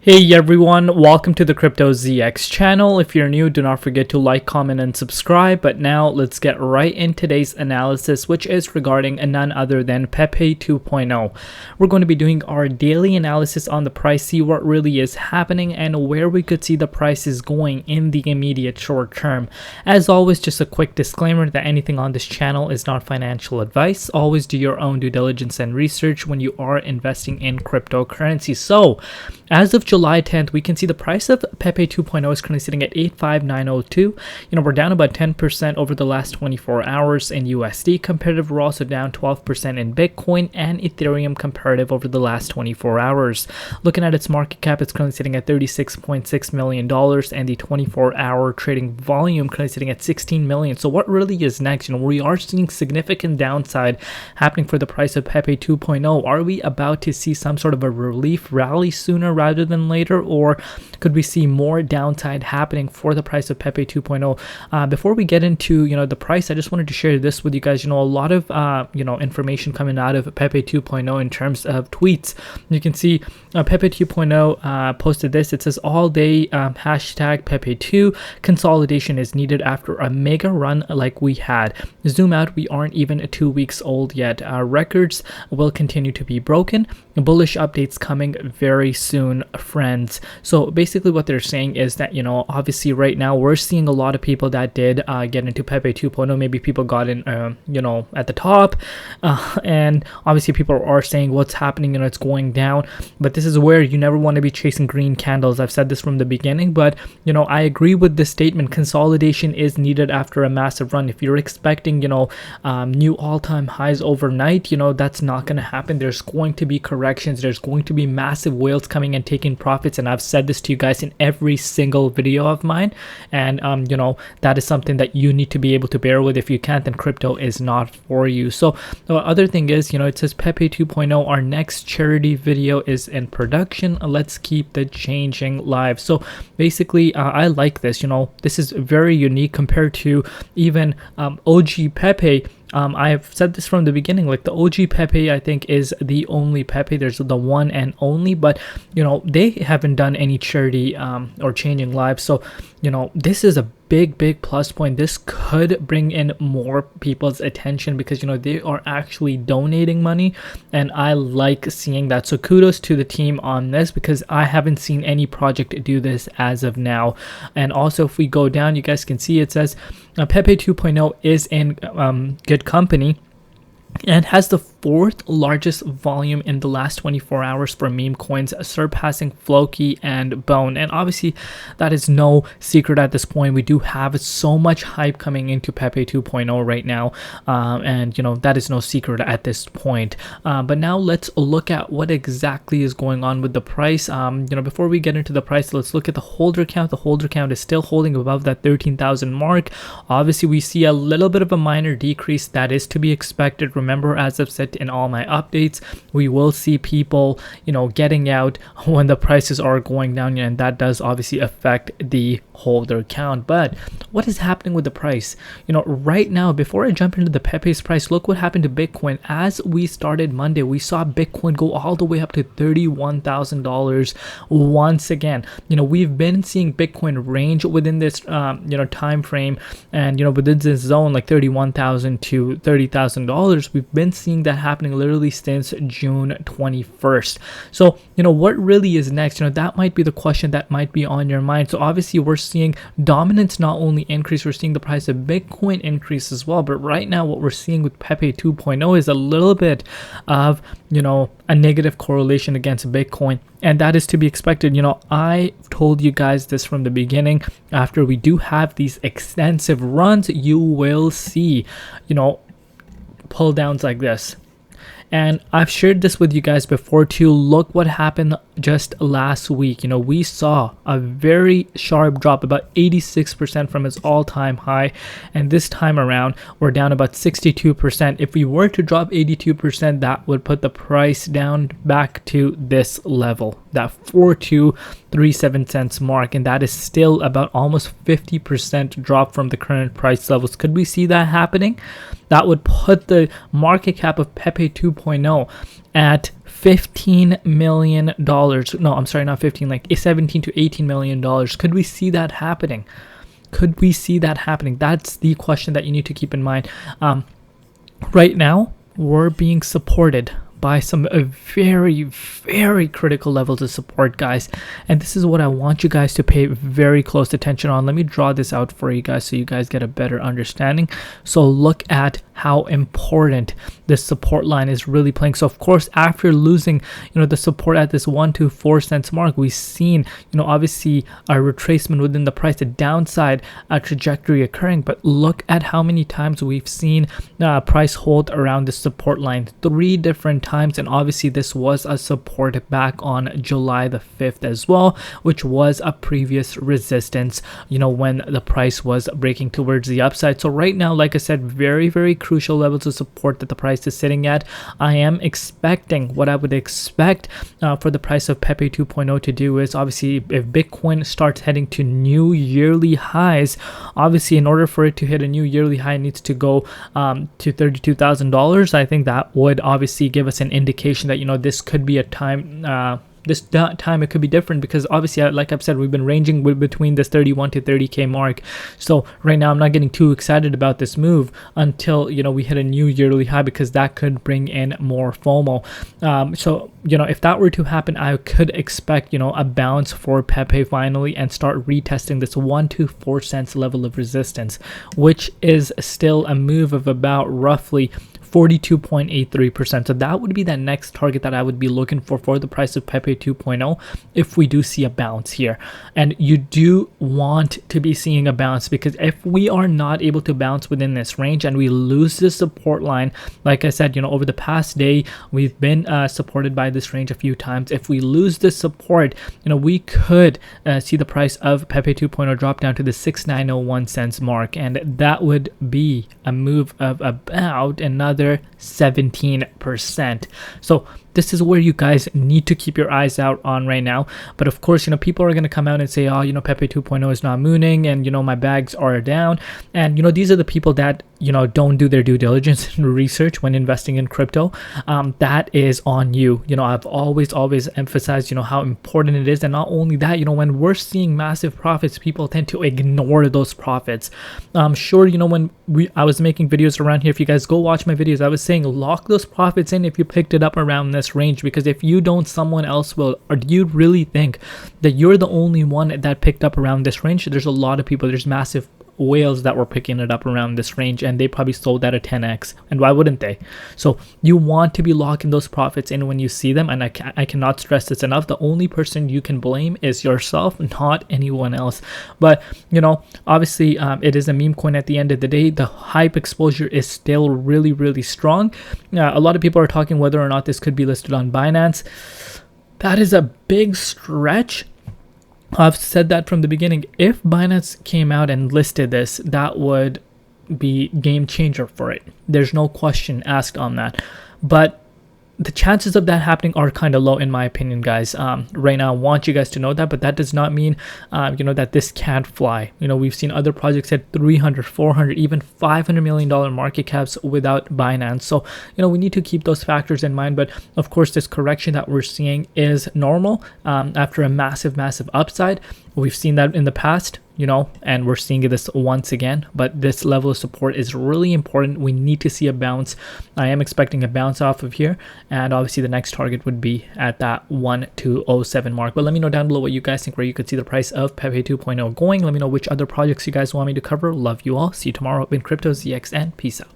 Hey everyone, welcome to the Crypto ZX channel. If you're new, do not forget to like, comment, and subscribe. But now let's get right in today's analysis, which is regarding none other than Pepe 2.0. We're going to be doing our daily analysis on the price, see what really is happening and where we could see the prices going in the immediate short term. As always, just a quick disclaimer that anything on this channel is not financial advice. Always do your own due diligence and research when you are investing in cryptocurrency. So, as of July 10th, we can see the price of Pepe 2.0 is currently sitting at 85902. We're down about 10% over the last 24 hours in USD comparative. We're also down 12% in Bitcoin and Ethereum comparative over the last 24 hours. Looking at its market cap, it's currently sitting at $36.6 million and the 24-hour trading volume currently sitting at 16 million. So what really is next? We are seeing significant downside happening for the price of Pepe 2.0. Are we about to see some sort of a relief rally sooner rather than later, or could we see more downside happening for the price of Pepe 2.0? Before we get into the price, I just wanted to share this with you guys. A lot of information coming out of Pepe 2.0 in terms of tweets. You can see Pepe 2.0 posted this. It says all day hashtag Pepe 2 consolidation is needed after a mega run like we had. Zoom out, we aren't even 2 weeks old yet. Records will continue to be broken. Bullish updates coming very soon, friends. So basically what they're saying is that obviously right now we're seeing a lot of people that did get into Pepe 2.0. Maybe people got in at the top, and obviously people are saying what's happening, it's going down. But this is where you never want to be chasing green candles. I've said this from the beginning, but I agree with this statement. Consolidation is needed after a massive run. If you're expecting new all-time highs overnight, that's not going to happen. There's going to be corrections. There's going to be massive whales coming and taking profits, and I've said this to you guys in every single video of mine, and that is something that you need to be able to bear with. If you can't, then crypto is not for you. So the other thing is, it says Pepe 2.0, our next charity video is in production. Let's keep the changing live. So basically I like this. This is very unique compared to even OG Pepe. I have said this from the beginning, like the OG Pepe I think is the only Pepe. There's the one and only, but they haven't done any charity or changing lives. So this is a big plus point. This could bring in more people's attention because they are actually donating money, and I like seeing that. So kudos to the team on this because I haven't seen any project do this as of now. And also if we go down, you guys can see it says Pepe 2.0 is in good company and has the fourth largest volume in the last 24 hours for meme coins, surpassing Floki and Bone. And obviously that is no secret at this point. We do have so much hype coming into Pepe 2.0 right now, and that is no secret at this point. But now let's look at what exactly is going on with the price. Before we get into the price, let's look at the holder count. The holder count is still holding above that 13,000 mark. Obviously we see a little bit of a minor decrease. That is to be expected. Remember, as I've said in all my updates, we will see people getting out when the prices are going down, and that does obviously affect the holder count. But what is happening with the price? Right now, before I jump into the Pepe's price, look what happened to Bitcoin. As we started Monday, we saw Bitcoin go all the way up to $31,000 once again. We've been seeing Bitcoin range within this time frame, and within this zone like $31,000 to $30,000. We've been seeing that happening literally since June 21st. So what really is next? That might be the question that might be on your mind. So obviously we're seeing dominance not only increase, we're seeing the price of Bitcoin increase as well. But right now what we're seeing with Pepe 2.0 is a little bit of a negative correlation against Bitcoin, and that is to be expected. I told you guys this from the beginning. After we do have these extensive runs, you will see pull downs like this. And I've shared this with you guys before too. Look what happened just last week. We saw a very sharp drop, about 86% from its all-time high, and this time around we're down about 62%. If we were to drop 82%, that would put the price down back to this level, that 4237 cents mark, and that is still about almost 50% drop from the current price levels. Could we see that happening? That would put the market cap of Pepe 2.0 at $15 million. No, I'm sorry, not 15, like 17 to $18 million. Could we see that happening? Could we see that happening? That's the question that you need to keep in mind. Right now, we're being supported by some very, very critical levels of support, guys, and this is what I want you guys to pay very close attention on. Let me draw this out for you guys so you guys get a better understanding. So look at how important this support line is really playing. So of course, after losing the support at this 1 to 4 cents mark, we've seen obviously a retracement within the price, a downside trajectory occurring. But look at how many times we've seen price hold around the support line, 3 different times. And obviously this was a support back on July the 5th as well, which was a previous resistance when the price was breaking towards the upside. So right now, like I said, very, very crucial levels of support that the price is sitting at. I am expecting what I would expect for the price of Pepe 2.0 to do is, obviously, if Bitcoin starts heading to new yearly highs, obviously in order for it to hit a new yearly high, it needs to go to $32,000. I think that would obviously give us an indication that this could be a time time it could be different, because obviously, like I've said, we've been ranging between this 31 to 30k mark. So right now I'm not getting too excited about this move until we hit a new yearly high, because that could bring in more FOMO. So if that were to happen, I could expect a bounce for Pepe finally and start retesting this 1 to 4 cents level of resistance, which is still a move of about roughly 42.83%. So that would be that next target that I would be looking for the price of Pepe 2.0 if we do see a bounce here. And you do want to be seeing a bounce, because if we are not able to bounce within this range and we lose this support line, like I said, over the past day, we've been supported by this range a few times. If we lose this support, we could see the price of Pepe 2.0 drop down to the 6901 cents mark, and that would be a move of about another 17%. So this is where you guys need to keep your eyes out on right now. But of course, people are going to come out and say, oh, Pepe 2.0 is not mooning, and my bags are down. And these are the people that don't do their due diligence and research when investing in crypto. That is on you. I've always emphasized how important it is. And not only that, when we're seeing massive profits, people tend to ignore those profits. Sure, when I was making videos around here, if you guys go watch my videos, I was saying lock those profits in if you picked it up around this range, because if you don't, someone else will. Or do you really think that you're the only one that picked up around this range? There's a lot of people, there's massive whales that were picking it up around this range, and they probably sold at a 10x, and why wouldn't they? So you want to be locking those profits in when you see them, and I cannot stress this enough. The only person you can blame is yourself, not anyone else. But obviously it is a meme coin at the end of the day. The hype exposure is still really, really strong. A lot of people are talking whether or not this could be listed on Binance. That is a big stretch. I've said that from the beginning. If Binance came out and listed this, that would be game changer for it. There's no question asked on that. But the chances of that happening are kind of low, in my opinion, guys. Right now, I want you guys to know that, but that does not mean, that this can't fly. We've seen other projects at 300, 400, even $500 million market caps without Binance. So, we need to keep those factors in mind. But of course, this correction that we're seeing is normal after a massive, massive upside. We've seen that in the past, and we're seeing this once again. But this level of support is really important. We need to see a bounce. I am expecting a bounce off of here, and obviously the next target would be at that 1207 mark. But let me know down below what you guys think, where you could see the price of Pepe 2.0 going. Let me know which other projects you guys want me to cover. Love you all. See you tomorrow in Crypto ZX, and peace out.